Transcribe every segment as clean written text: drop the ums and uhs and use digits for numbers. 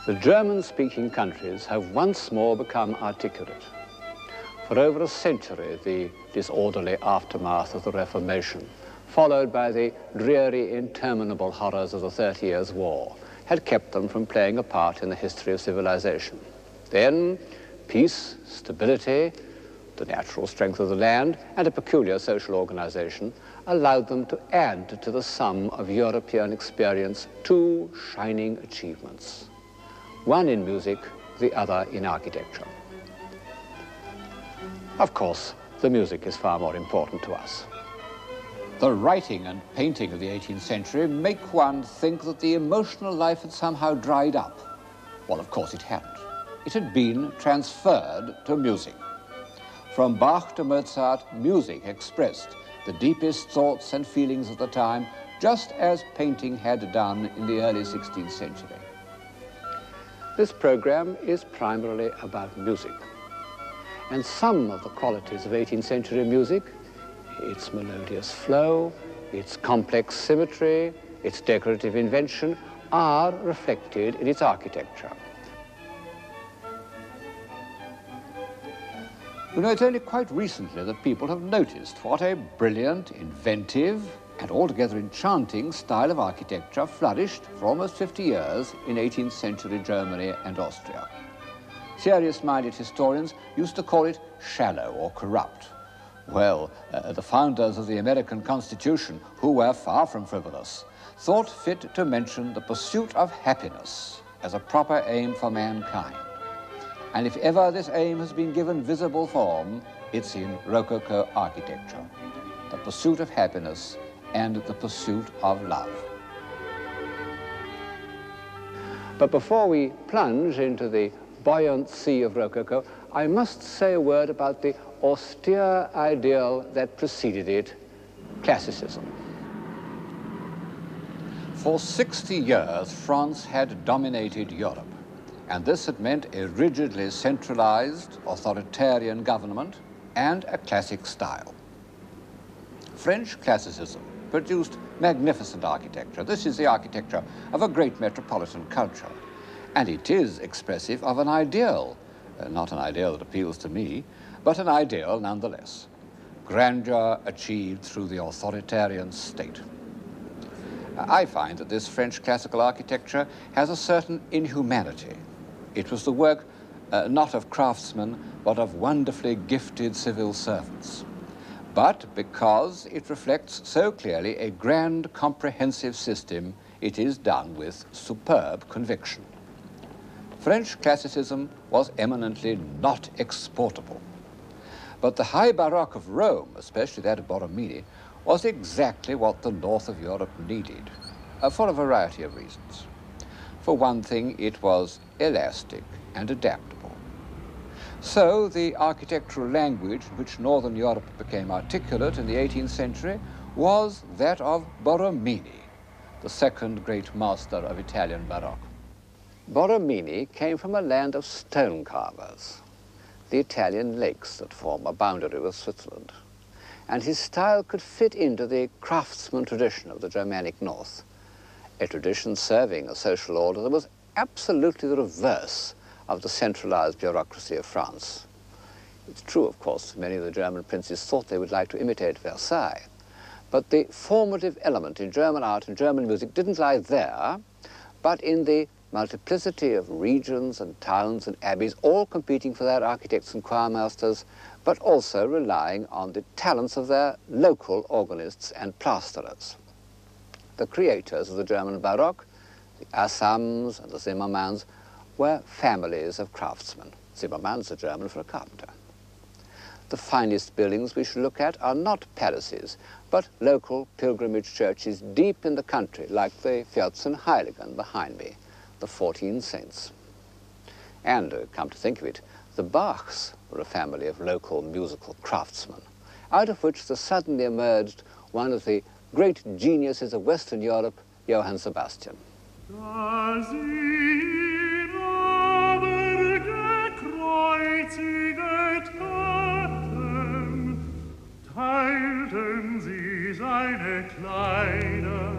The German-speaking countries have once more become articulate. For over a century, the disorderly aftermath of the Reformation, followed by the dreary, interminable horrors of the 30 Years' War, had kept them from playing a part in the history of civilization. Then, peace, stability, the natural strength of the land, and a peculiar social organization allowed them to add to the sum of European experience two shining achievements. One in music, the other in architecture. Of course, the music is far more important to us. The writing and painting of the 18th century make one think that the emotional life had somehow dried up. Well, of course it hadn't. It had been transferred to music. From Bach to Mozart, music expressed the deepest thoughts and feelings of the time, just as painting had done in the early 16th century. This program is primarily about music. And some of the qualities of 18th century music, its melodious flow, its complex symmetry, its decorative invention, are reflected in its architecture. You know, it's only quite recently that people have noticed what a brilliant, inventive, and altogether enchanting style of architecture flourished for almost 50 years in 18th century Germany and Austria. Serious-minded historians used to call it shallow or corrupt. Well, the founders of the American Constitution, who were far from frivolous, thought fit to mention the pursuit of happiness as a proper aim for mankind. And if ever this aim has been given visible form, it's in Rococo architecture. The pursuit of happiness and the pursuit of love. But before we plunge into the buoyant sea of Rococo, I must say a word about the austere ideal that preceded it, Classicism. For 60 years, France had dominated Europe, and this had meant a rigidly centralized, authoritarian government and a classic style. French Classicism produced magnificent architecture. This is the architecture of a great metropolitan culture. And it is expressive of an ideal, not an ideal that appeals to me, but an ideal nonetheless. Grandeur achieved through the authoritarian state. I find that this French classical architecture has a certain inhumanity. It was the work not of craftsmen, but of wonderfully gifted civil servants. But because it reflects so clearly a grand, comprehensive system, it is done with superb conviction. French Classicism was eminently not exportable. But the high Baroque of Rome, especially that of Borromini, was exactly what the north of Europe needed, for a variety of reasons. For one thing, it was elastic and adaptable. So the architectural language in which northern Europe became articulate in the 18th century was that of Borromini, the second great master of Italian Baroque. Borromini came from a land of stone carvers, the Italian lakes that form a boundary with Switzerland, and his style could fit into the craftsman tradition of the Germanic North, a tradition serving a social order that was absolutely the reverse of the centralized bureaucracy of France. It's true, of course, many of the German princes thought they would like to imitate Versailles, but the formative element in German art and German music didn't lie there, but in the multiplicity of regions and towns and abbeys, all competing for their architects and choirmasters, but also relying on the talents of their local organists and plasterers. The creators of the German Baroque, the Assams and the Zimmermanns, were families of craftsmen. Zimmermann's a German for a carpenter. The finest buildings we should look at are not palaces, but local pilgrimage churches deep in the country, like the Vierzehnheiligen behind me, the 14 saints. And, come to think of it, the Bachs were a family of local musical craftsmen, out of which there suddenly emerged one of the great geniuses of Western Europe, Johann Sebastian. Teilten sie seine Kleider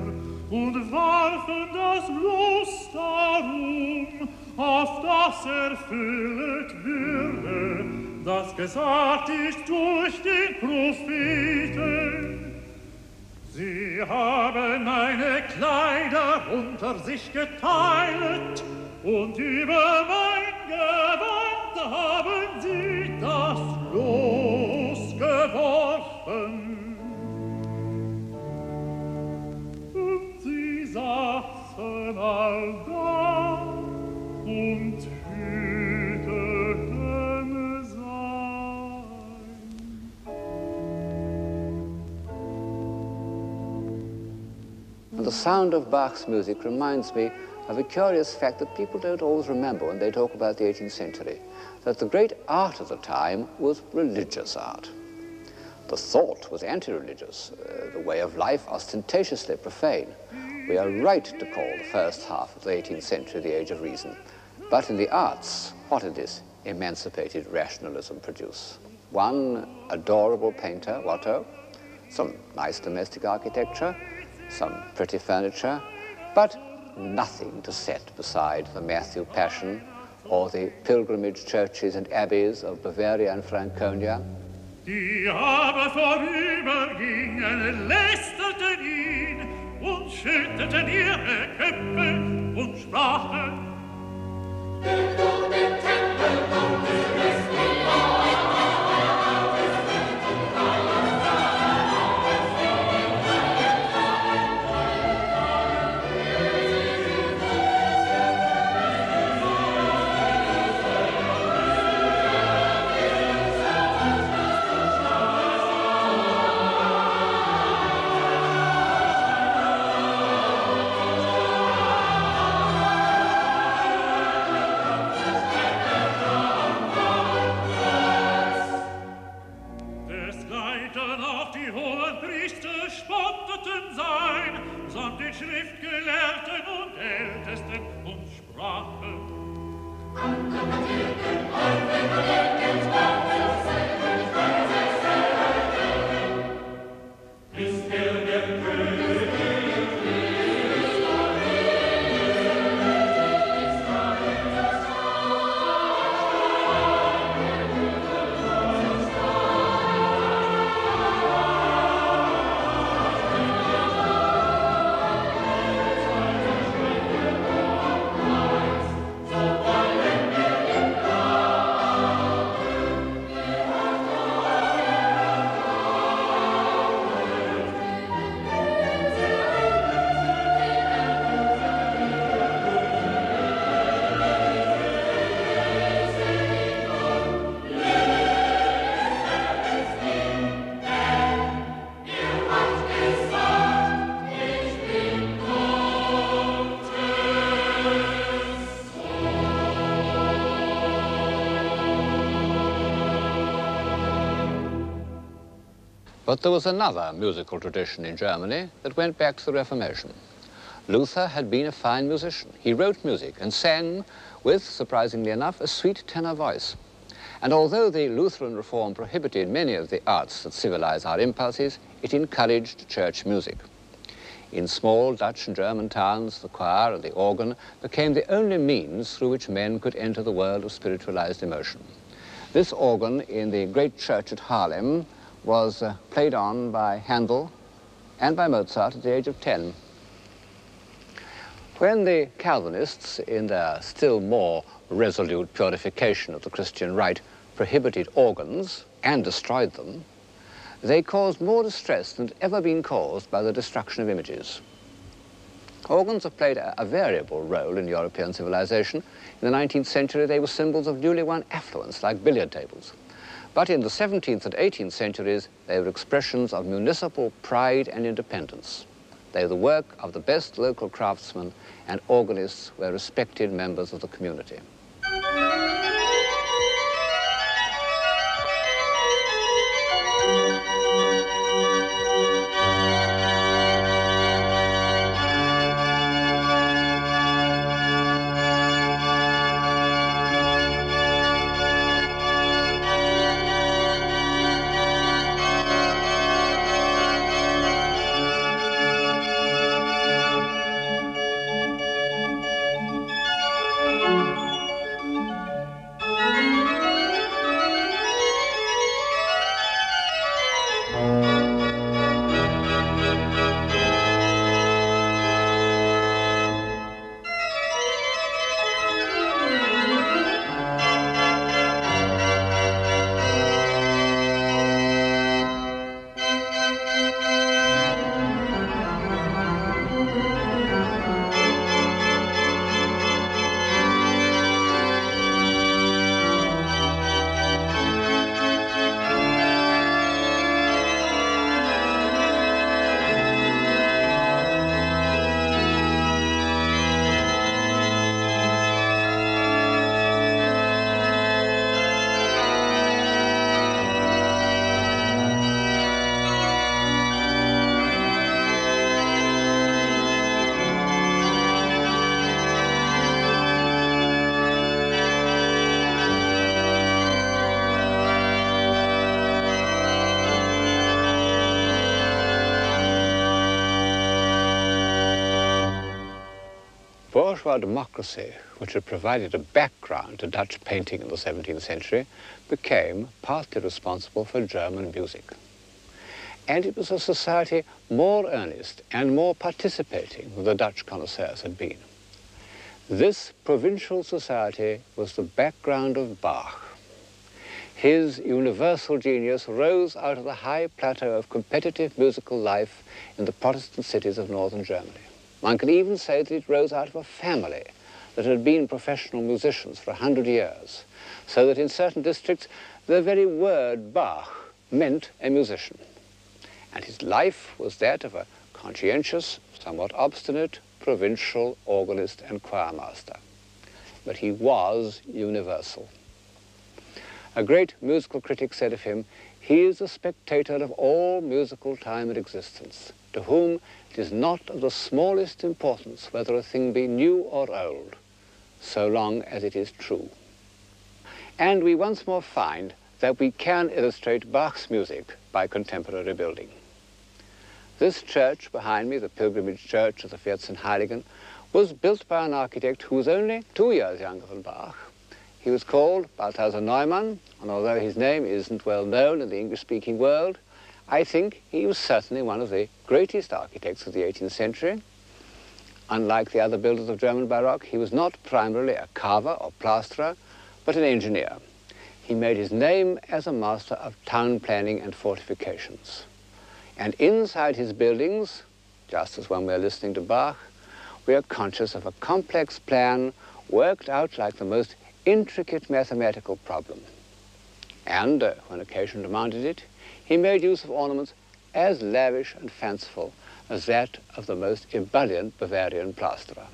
und warfen das Los darum, auf das erfüllet würde, das gesagt ist durch den Propheten. Sie haben meine Kleider unter sich geteilt und über mein Gewand haben sie das losgeworfen. Und sie saßen all da und hüteten sein. The sound of Bach's music reminds me of a curious fact that people don't always remember when they talk about the 18th century, that the great art of the time was religious art. The thought was anti-religious, the way of life ostentatiously profane. We are right to call the first half of the 18th century the Age of Reason. But in the arts, what did this emancipated rationalism produce? One adorable painter, Watteau, some nice domestic architecture, some pretty furniture, but nothing to set beside the Matthew Passion or the pilgrimage churches and abbeys of Bavaria and Franconia. Die aber vorübergingen, lästerten ihn und schütteten ihre Köpfe und sprachen: Nimm du den Tempel und den Christen Schriftgelehrten und Ältesten und sprachen: Ist der König But there was another musical tradition in Germany that went back to the Reformation. Luther had been a fine musician. He wrote music and sang with, surprisingly enough, a sweet tenor voice. And although the Lutheran reform prohibited many of the arts that civilize our impulses, it encouraged church music. In small Dutch and German towns, the choir and the organ became the only means through which men could enter the world of spiritualized emotion. This organ in the great church at Haarlem was played on by Handel and by Mozart at the age of 10. When the Calvinists, in their still more resolute purification of the Christian rite, prohibited organs and destroyed them, they caused more distress than had ever been caused by the destruction of images. Organs have played a variable role in European civilization. In the 19th century, they were symbols of newly won affluence, like billiard tables. But in the 17th and 18th centuries, they were expressions of municipal pride and independence. They were the work of the best local craftsmen, and organists were respected members of the community. bourgeois democracy, which had provided a background to Dutch painting in the 17th century, became partly responsible for German music. And it was a society more earnest and more participating than the Dutch connoisseurs had been. This provincial society was the background of Bach. His universal genius rose out of the high plateau of competitive musical life in the Protestant cities of northern Germany. One can even say that it rose out of a family that had been professional musicians for 100 years, so that in certain districts the very word Bach meant a musician. And his life was that of a conscientious, somewhat obstinate, provincial organist and choirmaster. But he was universal. A great musical critic said of him, "He is the spectator of all musical time and existence, to whom it is not of the smallest importance whether a thing be new or old, so long as it is true." And we once more find that we can illustrate Bach's music by contemporary building. This church behind me, the pilgrimage church of the 14 Heiligen, was built by an architect who was only 2 years younger than Bach. He was called Balthasar Neumann, and although his name isn't well known in the English-speaking world, I think he was certainly one of the greatest architects of the 18th century. Unlike the other builders of German Baroque, he was not primarily a carver or plasterer, but an engineer. He made his name as a master of town planning and fortifications. And inside his buildings, just as when we're listening to Bach, we are conscious of a complex plan worked out like the most intricate mathematical problem. And, when occasion demanded it, he made use of ornaments as lavish and fanciful as that of the most ebullient Bavarian plasterer.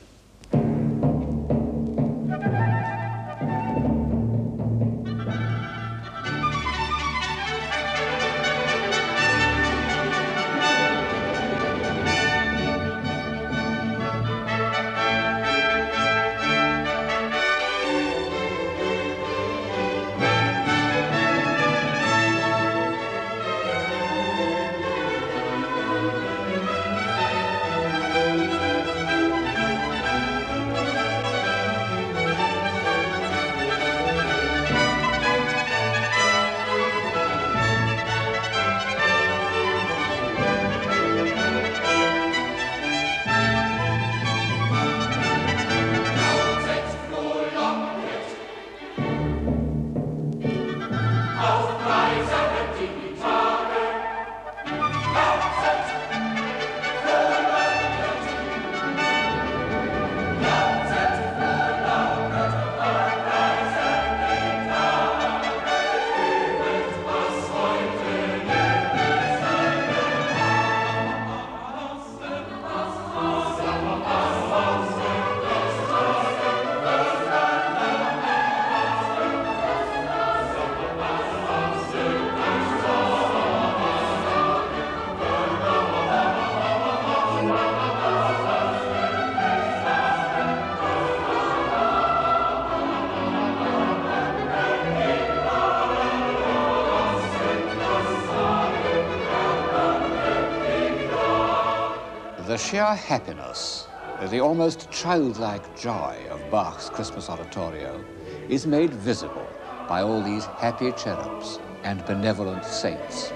The sheer happiness, the almost childlike joy of Bach's Christmas oratorio is made visible by all these happy cherubs and benevolent saints.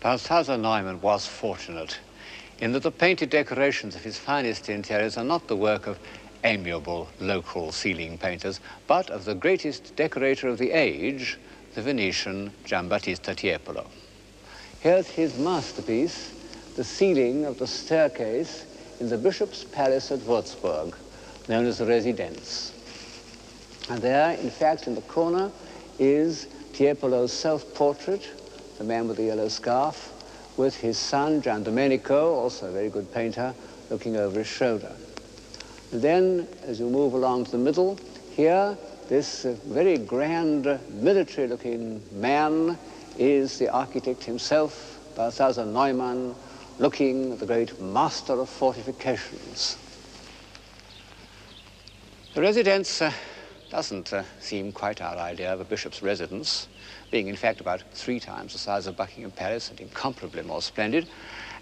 Balthasar Neumann was fortunate in that the painted decorations of his finest interiors are not the work of amiable local ceiling painters, but of the greatest decorator of the age, the Venetian Giambattista Tiepolo. Here's his masterpiece, the ceiling of the staircase in the Bishop's Palace at Würzburg, known as the Residence. And there, in fact, in the corner, is Tiepolo's self-portrait, the man with the yellow scarf, with his son, Gian Domenico, also a very good painter, looking over his shoulder. And then, as you move along to the middle, here, this very grand military-looking man is the architect himself, Balthasar Neumann, looking at the great master of fortifications. The Residence doesn't seem quite our idea of a bishop's residence, being in fact about 3 times the size of Buckingham Palace and incomparably more splendid,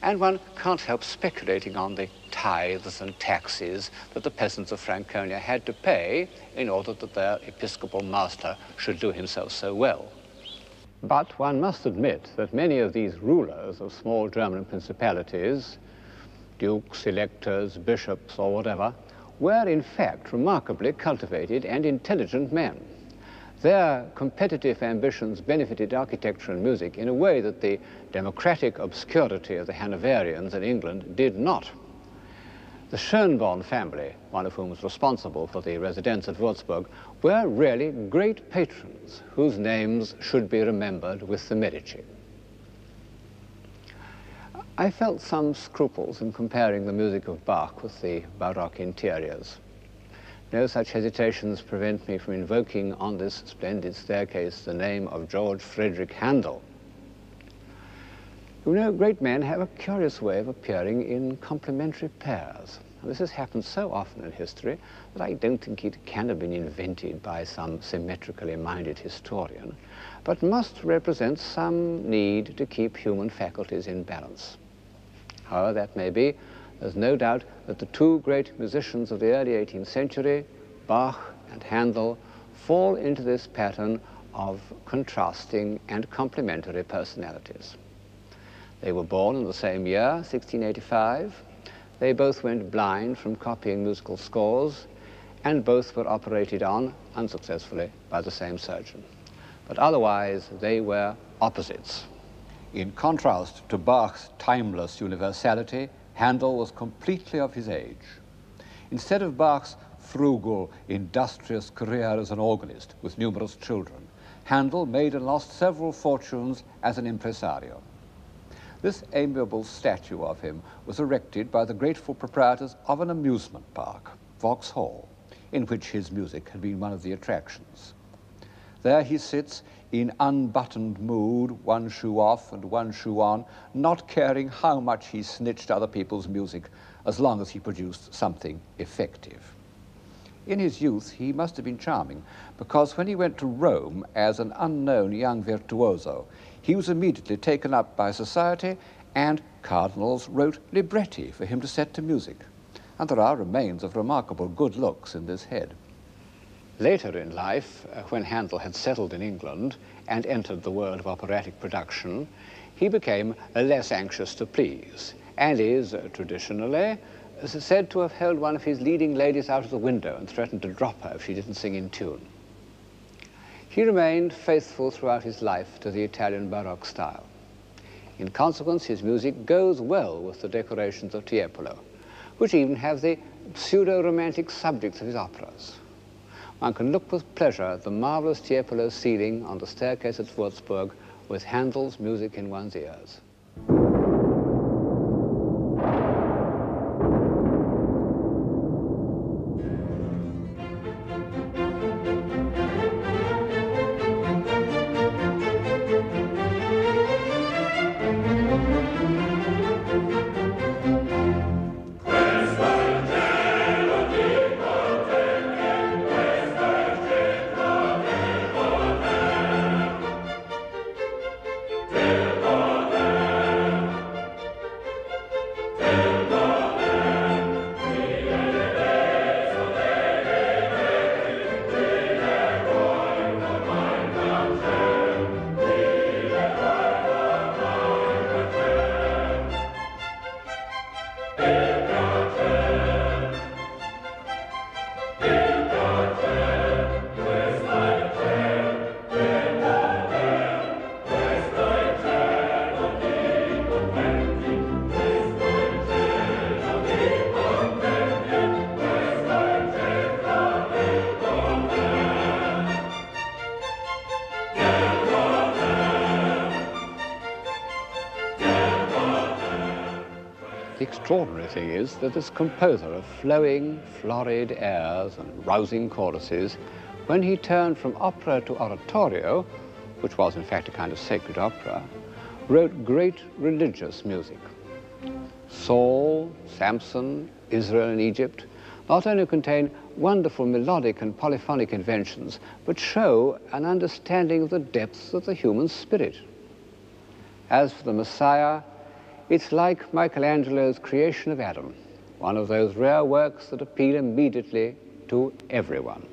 and one can't help speculating on the tithes and taxes that the peasants of Franconia had to pay in order that their episcopal master should do himself so well. But one must admit that many of these rulers of small German principalities, dukes, electors, bishops, or whatever, were in fact remarkably cultivated and intelligent men. Their competitive ambitions benefited architecture and music in a way that the democratic obscurity of the Hanoverians in England did not. The Schönborn family, one of whom was responsible for the residence at Würzburg, were really great patrons whose names should be remembered with the Medici. I felt some scruples in comparing the music of Bach with the Baroque interiors. No such hesitations prevent me from invoking on this splendid staircase the name of George Friedrich Handel. You know, great men have a curious way of appearing in complementary pairs. And this has happened so often in history that I don't think it can have been invented by some symmetrically minded historian, but must represent some need to keep human faculties in balance. However that may be, there's no doubt that the 2 great musicians of the early 18th century, Bach and Handel, fall into this pattern of contrasting and complementary personalities. They were born in the same year, 1685. They both went blind from copying musical scores, and both were operated on, unsuccessfully, by the same surgeon. But otherwise, they were opposites. In contrast to Bach's timeless universality, Handel was completely of his age. Instead of Bach's frugal, industrious career as an organist with numerous children, Handel made and lost several fortunes as an impresario. This amiable statue of him was erected by the grateful proprietors of an amusement park, Vauxhall, in which his music had been one of the attractions. There he sits in unbuttoned mood, one shoe off and one shoe on, not caring how much he snitched other people's music, as long as he produced something effective. In his youth, he must have been charming, because when he went to Rome as an unknown young virtuoso, he was immediately taken up by society, and cardinals wrote libretti for him to set to music. And there are remains of remarkable good looks in this head. Later in life, when Handel had settled in England and entered the world of operatic production, he became less anxious to please, and is traditionally said to have held one of his leading ladies out of the window and threatened to drop her if she didn't sing in tune. He remained faithful throughout his life to the Italian Baroque style. In consequence, his music goes well with the decorations of Tiepolo, which even have the pseudo-romantic subjects of his operas. One can look with pleasure at the marvelous Tiepolo ceiling on the staircase at Würzburg with Handel's music in one's ears. Till The extraordinary thing is that this composer of flowing, florid airs and rousing choruses, when he turned from opera to oratorio, which was in fact a kind of sacred opera, wrote great religious music. Saul, Samson, Israel and Egypt not only contain wonderful melodic and polyphonic inventions, but show an understanding of the depths of the human spirit. As for the Messiah, it's like Michelangelo's creation of Adam, one of those rare works that appeal immediately to everyone.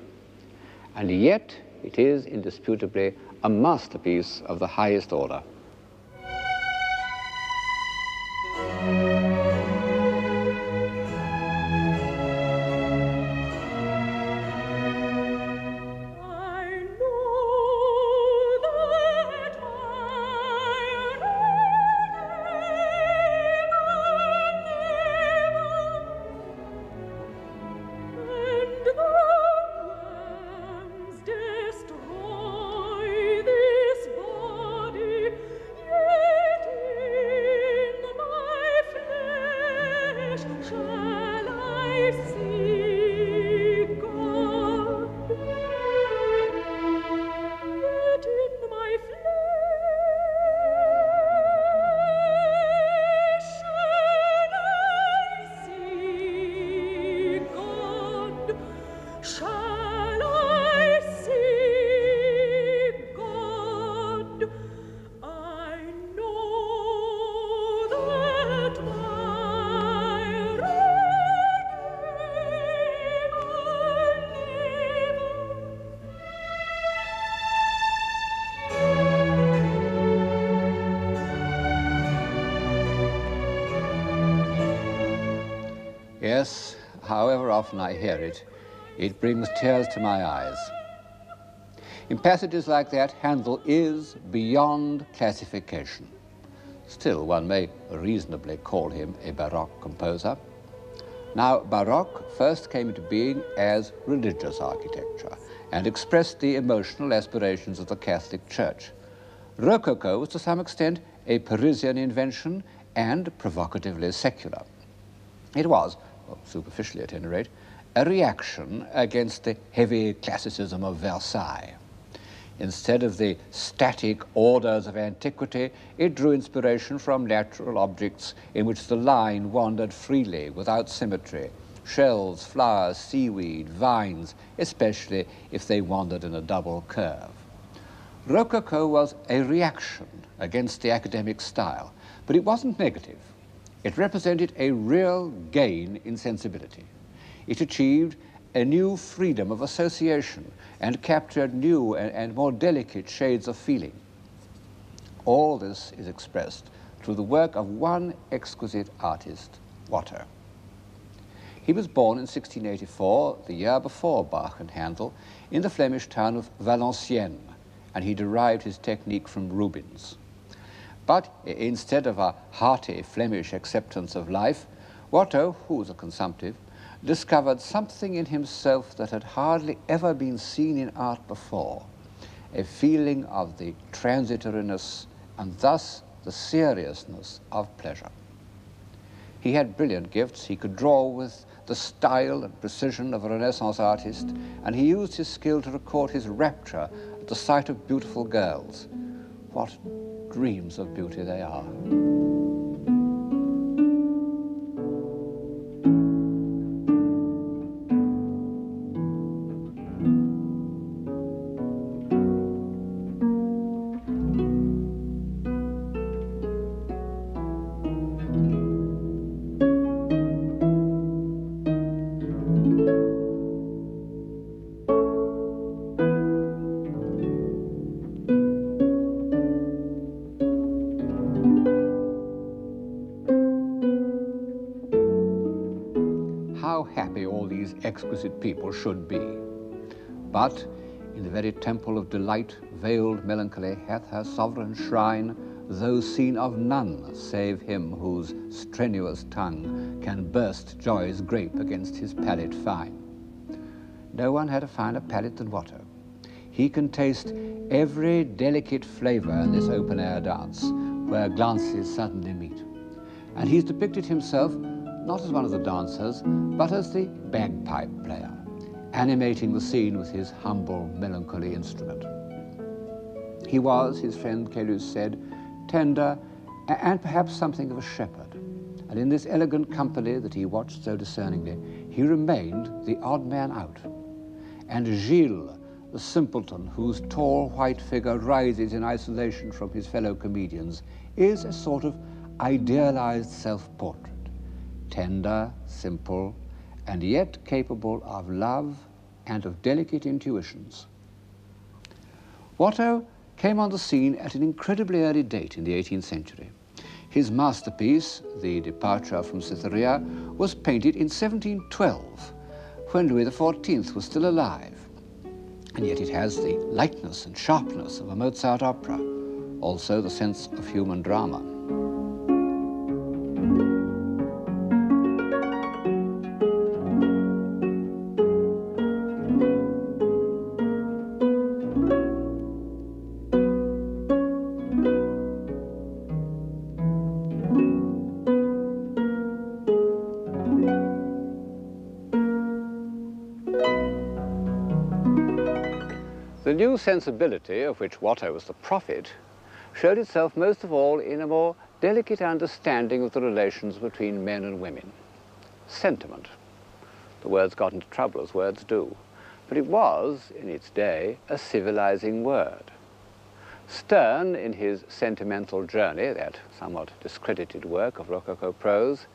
And yet, it is indisputably a masterpiece of the highest order. Yes, however often I hear it, it brings tears to my eyes. In passages like that, Handel is beyond classification. Still, one may reasonably call him a Baroque composer. Now, Baroque first came into being as religious architecture and expressed the emotional aspirations of the Catholic Church. Rococo was to some extent a Parisian invention and provocatively secular. It was, well, superficially at any rate, a reaction against the heavy classicism of Versailles. Instead of the static orders of antiquity, it drew inspiration from natural objects in which the line wandered freely, without symmetry. Shells, flowers, seaweed, vines, especially if they wandered in a double curve. Rococo was a reaction against the academic style, but it wasn't negative. It represented a real gain in sensibility. It achieved a new freedom of association and captured new and more delicate shades of feeling. All this is expressed through the work of one exquisite artist, Watteau. He was born in 1684, the year before Bach and Handel, in the Flemish town of Valenciennes, and he derived his technique from Rubens. But instead of a hearty Flemish acceptance of life, Watteau, who was a consumptive, discovered something in himself that had hardly ever been seen in art before, a feeling of the transitoriness and thus the seriousness of pleasure. He had brilliant gifts. He could draw with the style and precision of a Renaissance artist, and he used his skill to record his rapture at the sight of beautiful girls. What dreams of beauty they are. Exquisite people should be. But in the very temple of delight, veiled melancholy hath her sovereign shrine, though seen of none save him whose strenuous tongue can burst joy's grape against his palate fine. No one had a finer palate than Watteau. He can taste every delicate flavor in this open-air dance, where glances suddenly meet. And he's depicted himself not as one of the dancers, but as the bagpipe player, animating the scene with his humble, melancholy instrument. He was, his friend Caylus said, tender and perhaps something of a shepherd. And in this elegant company that he watched so discerningly, he remained the odd man out. And Gilles, the simpleton whose tall white figure rises in isolation from his fellow comedians, is a sort of idealized self-portrait, tender, simple, and yet capable of love and of delicate intuitions. Watteau came on the scene at an incredibly early date in the 18th century. His masterpiece, The Departure from Cytherea, was painted in 1712, when Louis XIV was still alive. And yet it has the lightness and sharpness of a Mozart opera, also the sense of human drama. The new sensibility of which Watteau was the prophet showed itself most of all in a more delicate understanding of the relations between men and women. Sentiment. The words got into trouble, as words do, but it was, in its day, a civilizing word. Sterne, in his Sentimental Journey, that somewhat discredited work of Rococo prose,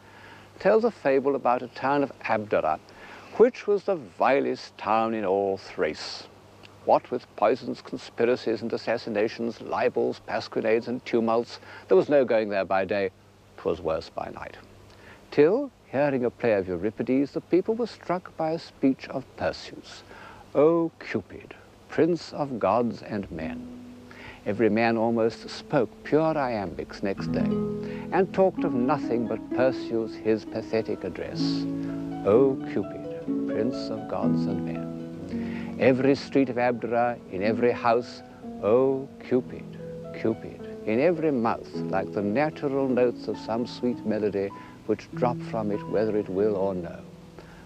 tells a fable about a town of Abdera, which was the vilest town in all Thrace. What with poisons, conspiracies and assassinations, libels, pasquinades and tumults, there was no going there by day, 'twas worse by night. Till, hearing a play of Euripides, the people were struck by a speech of Perseus. O Cupid, prince of gods and men. Every man almost spoke pure iambics next day, and talked of nothing but Perseus, his pathetic address. O Cupid, prince of gods and men. Every street of Abdera, in every house, O Cupid, Cupid, in every mouth, like the natural notes of some sweet melody which drop from it whether it will or no.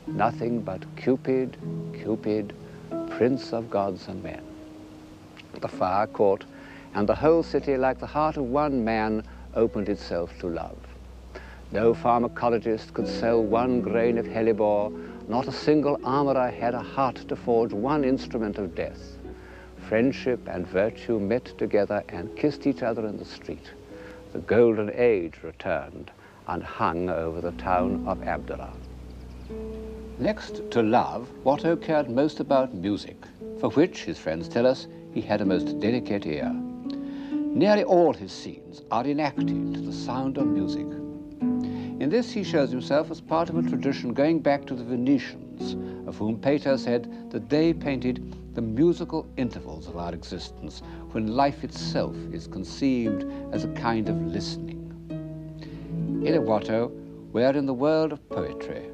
Nothing but Cupid, Cupid, prince of gods and men. The fire caught, and the whole city, like the heart of one man, opened itself to love. No pharmacologist could sell one grain of hellebore. Not a single armorer had a heart to forge one instrument of death. Friendship and virtue met together and kissed each other in the street. The golden age returned and hung over the town of Abdera. Next to love, Watteau cared most about music, for which, his friends tell us, he had a most delicate ear. Nearly all his scenes are enacted to the sound of music. In this he shows himself as part of a tradition going back to the Venetians, of whom Pater said that they painted the musical intervals of our existence, when life itself is conceived as a kind of listening. In a Watteau, we are in the world of poetry,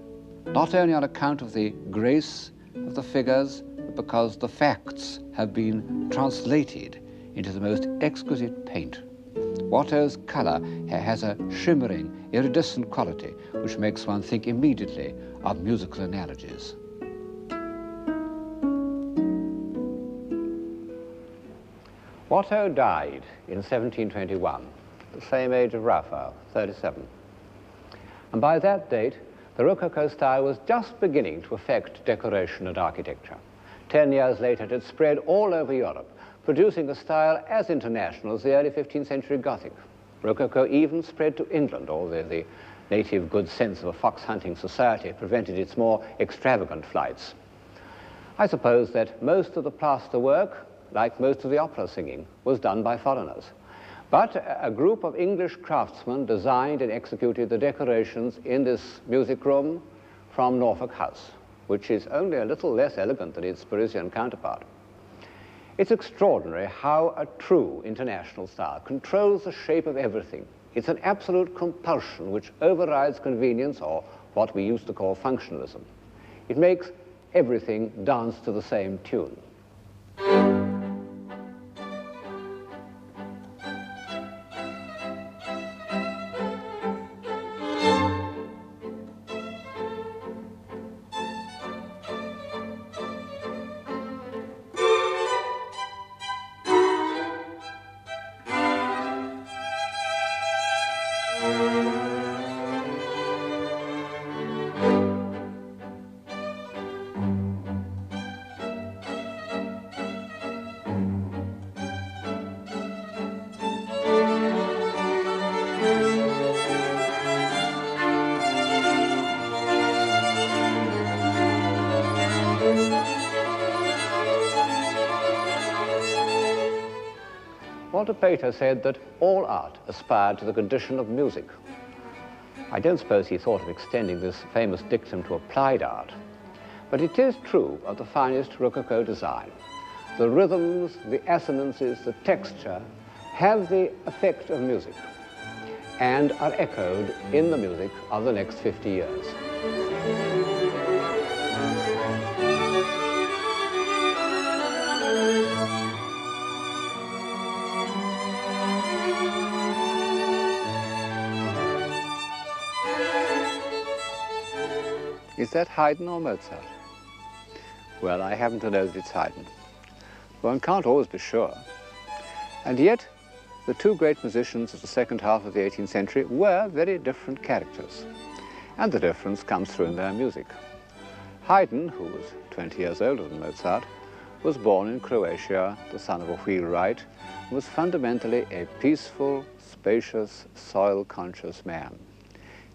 not only on account of the grace of the figures, but because the facts have been translated into the most exquisite paint. Watteau's color has a shimmering, iridescent quality which makes one think immediately of musical analogies. Watteau died in 1721, the same age of Raphael, 37. And by that date, the Rococo style was just beginning to affect decoration and architecture. 10 years later, it had spread all over Europe, producing a style as international as the early 15th century Gothic. Rococo even spread to England, although the native good sense of a fox-hunting society prevented its more extravagant flights. I suppose that most of the plaster work, like most of the opera singing, was done by foreigners. But a group of English craftsmen designed and executed the decorations in this music room from Norfolk House, which is only a little less elegant than its Parisian counterpart. It's extraordinary how a true international style controls the shape of everything. It's an absolute compulsion which overrides convenience, or what we used to call functionalism. It makes everything dance to the same tune. Walter Pater said that all art aspired to the condition of music. I don't suppose he thought of extending this famous dictum to applied art, but it is true of the finest Rococo design. The rhythms, the assonances, the texture have the effect of music and are echoed in the music of the next 50 years. Is that Haydn or Mozart? Well, I happen to know that it's Haydn. One can't always be sure. And yet, the two great musicians of the second half of the 18th century were very different characters. And the difference comes through in their music. Haydn, who was 20 years older than Mozart, was born in Croatia, the son of a wheelwright, and was fundamentally a peaceful, spacious, soil-conscious man.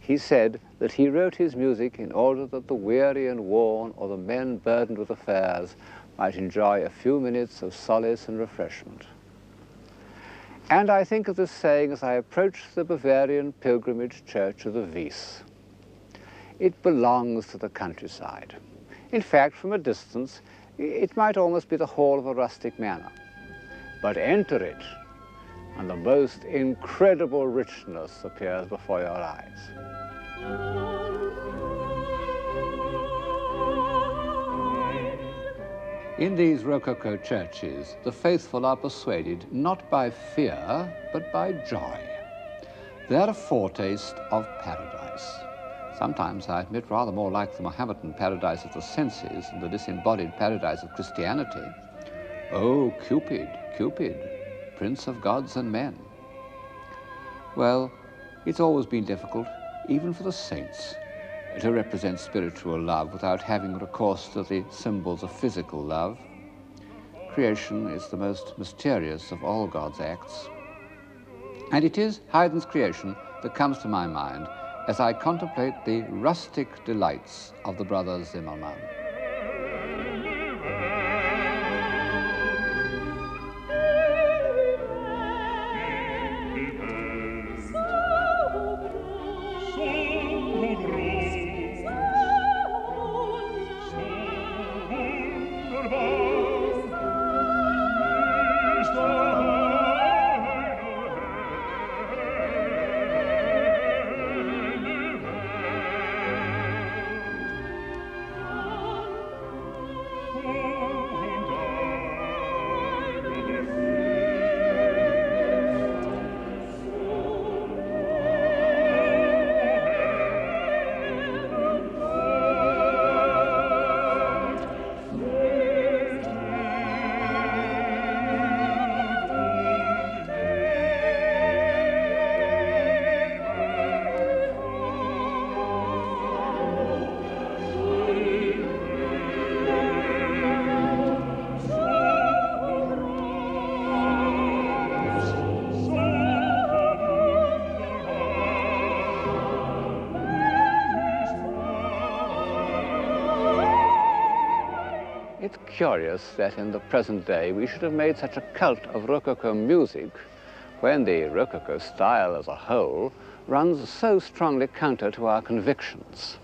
He said that he wrote his music in order that the weary and worn or the men burdened with affairs might enjoy a few minutes of solace and refreshment. And I think of this saying as I approach the Bavarian pilgrimage church of the Wies. It belongs to the countryside. In fact, from a distance, it might almost be the hall of a rustic manor. But enter it, and the most incredible richness appears before your eyes. In these Rococo churches, the faithful are persuaded not by fear, but by joy. They're a foretaste of paradise. Sometimes, I admit, rather more like the Mohammedan paradise of the senses and the disembodied paradise of Christianity. Oh, Cupid, Cupid, prince of gods and men. Well, it's always been difficult, even for the saints, to represent spiritual love without having recourse to the symbols of physical love. Creation is the most mysterious of all God's acts. And it is Haydn's creation that comes to my mind as I contemplate the rustic delights of the brothers Zimmermann. It's curious that in the present day we should have made such a cult of Rococo music when the Rococo style as a whole runs so strongly counter to our convictions.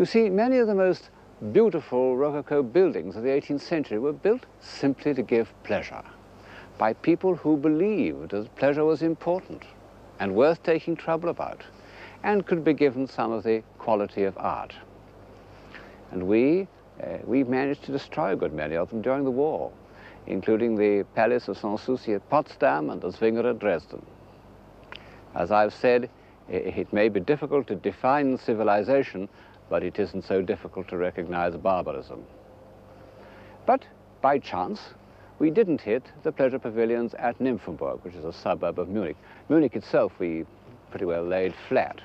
You see, many of the most beautiful Rococo buildings of the 18th century were built simply to give pleasure by people who believed that pleasure was important and worth taking trouble about and could be given some of the quality of art. And we managed to destroy a good many of them during the war, including the Palace of Sanssouci at Potsdam and the Zwinger at Dresden. As I've said, it may be difficult to define civilization, but it isn't so difficult to recognize barbarism. But by chance, we didn't hit the pleasure pavilions at Nymphenburg, which is a suburb of Munich. Munich itself, we pretty well laid flat.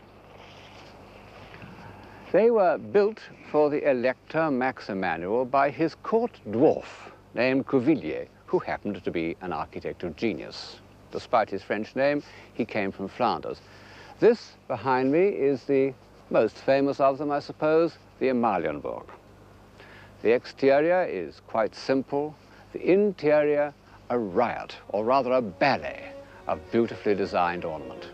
They were built for the Elector Max Emanuel by his court dwarf named Cuvillier, who happened to be an architect of genius. Despite his French name, he came from Flanders. This behind me is the most famous of them, I suppose, the Amalienburg. The exterior is quite simple. The interior a riot, or rather a ballet, of beautifully designed ornament.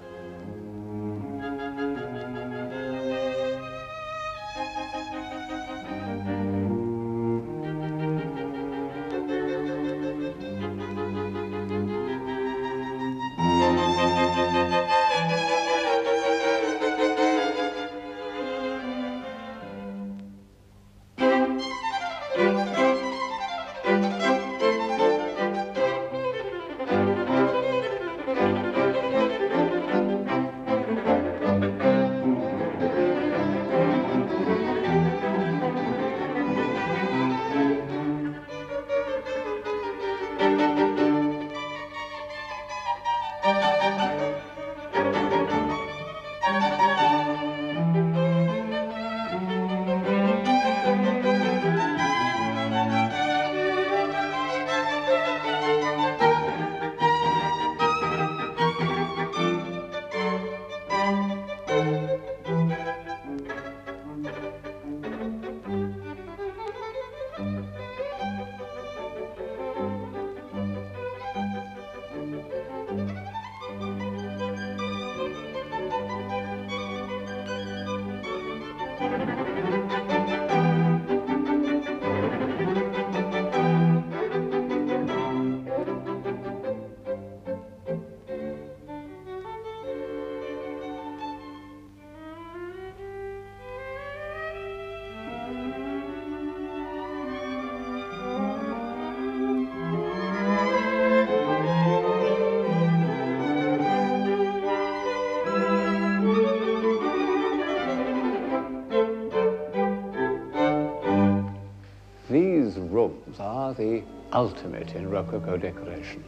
Rooms are the ultimate in Rococo decoration.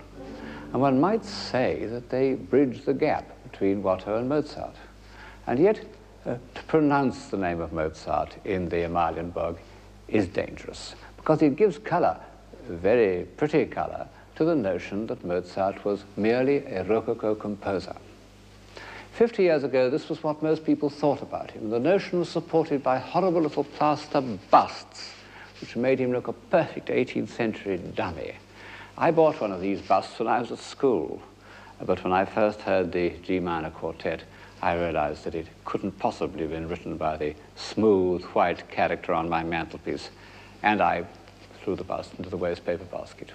And one might say that they bridge the gap between Watteau and Mozart. And yet, to pronounce the name of Mozart in the Amalienburg is dangerous, because it gives color, very pretty color, to the notion that Mozart was merely a Rococo composer. 50 years ago, this was what most people thought about him. The notion was supported by horrible little plaster busts, which made him look a perfect 18th century dummy. I bought one of these busts when I was at school, but when I first heard the G minor quartet, I realized that it couldn't possibly have been written by the smooth white character on my mantelpiece, and I threw the bust into the waste paper basket.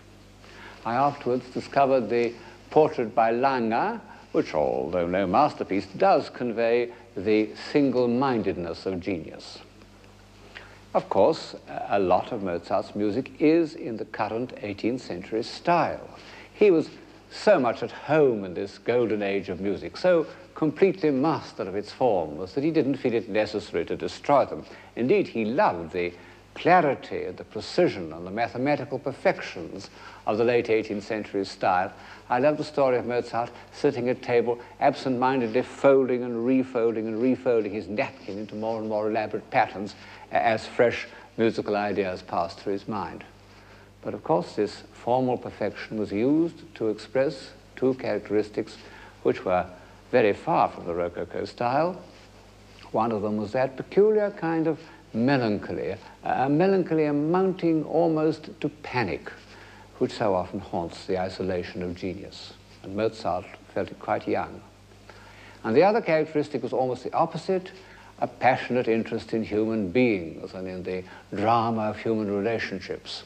I afterwards discovered the portrait by Lange, which, although no masterpiece, does convey the single-mindedness of genius. Of course, a lot of Mozart's music is in the current 18th century style. He was so much at home in this golden age of music, so completely master of its forms, that he didn't feel it necessary to destroy them. Indeed, he loved the clarity and the precision and the mathematical perfections of the late 18th century style. I love the story of Mozart sitting at table, absent-mindedly folding and refolding his napkin into more and more elaborate patterns as fresh musical ideas passed through his mind. But of course, this formal perfection was used to express two characteristics which were very far from the Rococo style. One of them was that peculiar kind of melancholy, a melancholy amounting almost to panic, which so often haunts the isolation of genius. And Mozart felt it quite young. And the other characteristic was almost the opposite, a passionate interest in human beings and in the drama of human relationships.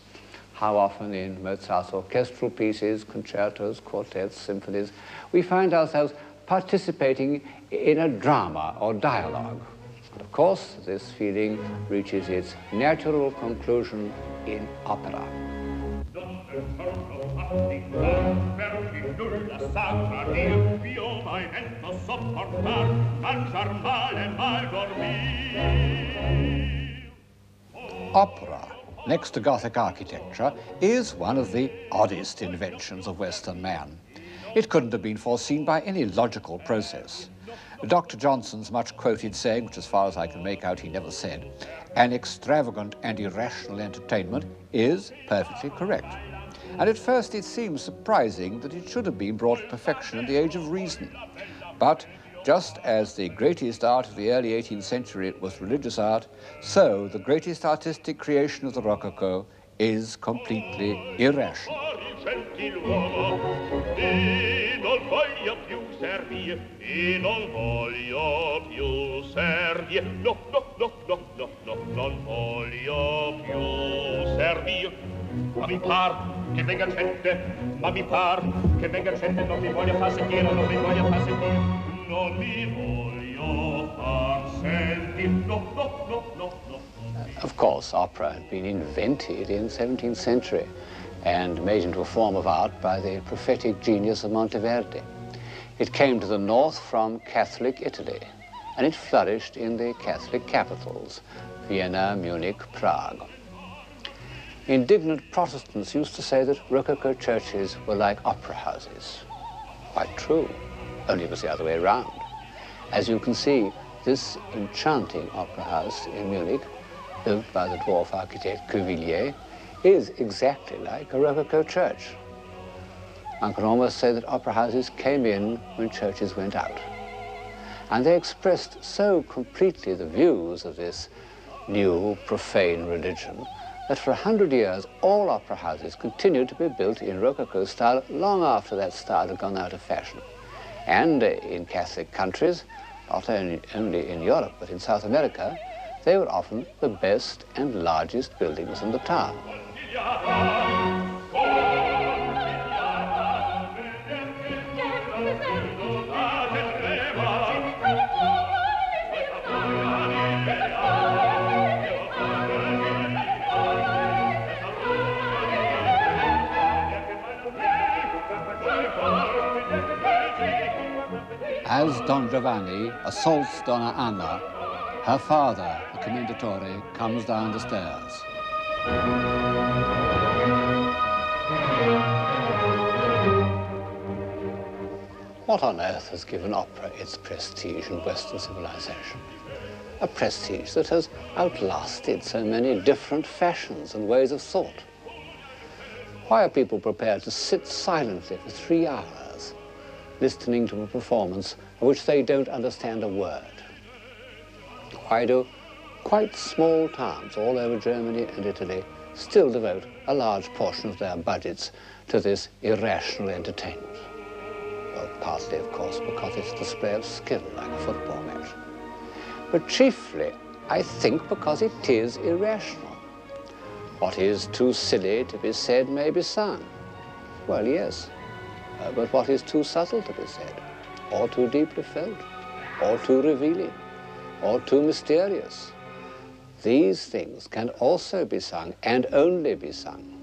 How often in Mozart's orchestral pieces, concertos, quartets, symphonies, we find ourselves participating in a drama or dialogue. And of course, this feeling reaches its natural conclusion in opera. Opera, next to Gothic architecture, is one of the oddest inventions of Western man. It couldn't have been foreseen by any logical process. Dr. Johnson's much-quoted saying, which as far as I can make out he never said, "An extravagant and irrational entertainment," is perfectly correct. And at first it seems surprising that it should have been brought to perfection in the age of reason. But just as the greatest art of the early 18th century was religious art, so the greatest artistic creation of the Rococo is completely irrational. gentiluomo, e non voglio più servire, e non voglio più servire, no, no, no, no, no, no, non voglio più servire. Ma mi par che venga gente, ma mi par che venga gente, non mi voglia far sentire, non mi voglia far sentire, non mi voglio far sentire, no, no, no, no, no. Of course, opera had been invented in the 17th century and made into a form of art by the prophetic genius of Monteverdi. It came to the north from Catholic Italy, and it flourished in the Catholic capitals, Vienna, Munich, Prague. Indignant Protestants used to say that Rococo churches were like opera houses. Quite true, only it was the other way around. As you can see, this enchanting opera house in Munich, built by the dwarf architect Cuvillier, is exactly like a Rococo church. One can almost say that opera houses came in when churches went out. And they expressed so completely the views of this new profane religion that for 100 years all opera houses continued to be built in Rococo style long after that style had gone out of fashion. And in Catholic countries, not only in Europe but in South America, they were often the best and largest buildings in the town. As Don Giovanni assaults Donna Anna, her father, the commendatore, comes down the stairs. What on earth has given opera its prestige in Western civilization? A prestige that has outlasted so many different fashions and ways of thought. Why are people prepared to sit silently for 3 hours, listening to a performance of which they don't understand a word? Why do quite small towns all over Germany and Italy still devote a large portion of their budgets to this irrational entertainment? Well, partly, of course, because it's a display of skill, like a football match. But chiefly, I think, because it is irrational. What is too silly to be said may be sung. Well, yes, but what is too subtle to be said, or too deeply felt, or too revealing, or too mysterious? These things can also be sung, and only be sung.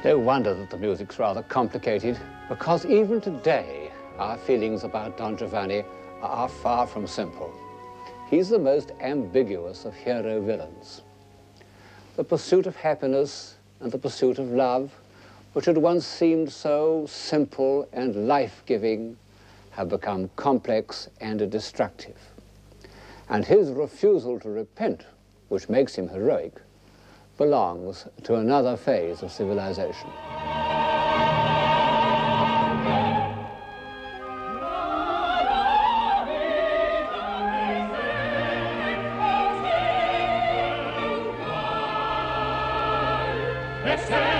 No wonder that the music's rather complicated, because even today, our feelings about Don Giovanni are far from simple. He's the most ambiguous of hero villains. The pursuit of happiness and the pursuit of love, which had once seemed so simple and life-giving, have become complex and destructive. And his refusal to repent, which makes him heroic, belongs to another phase of civilization. Yes, sir.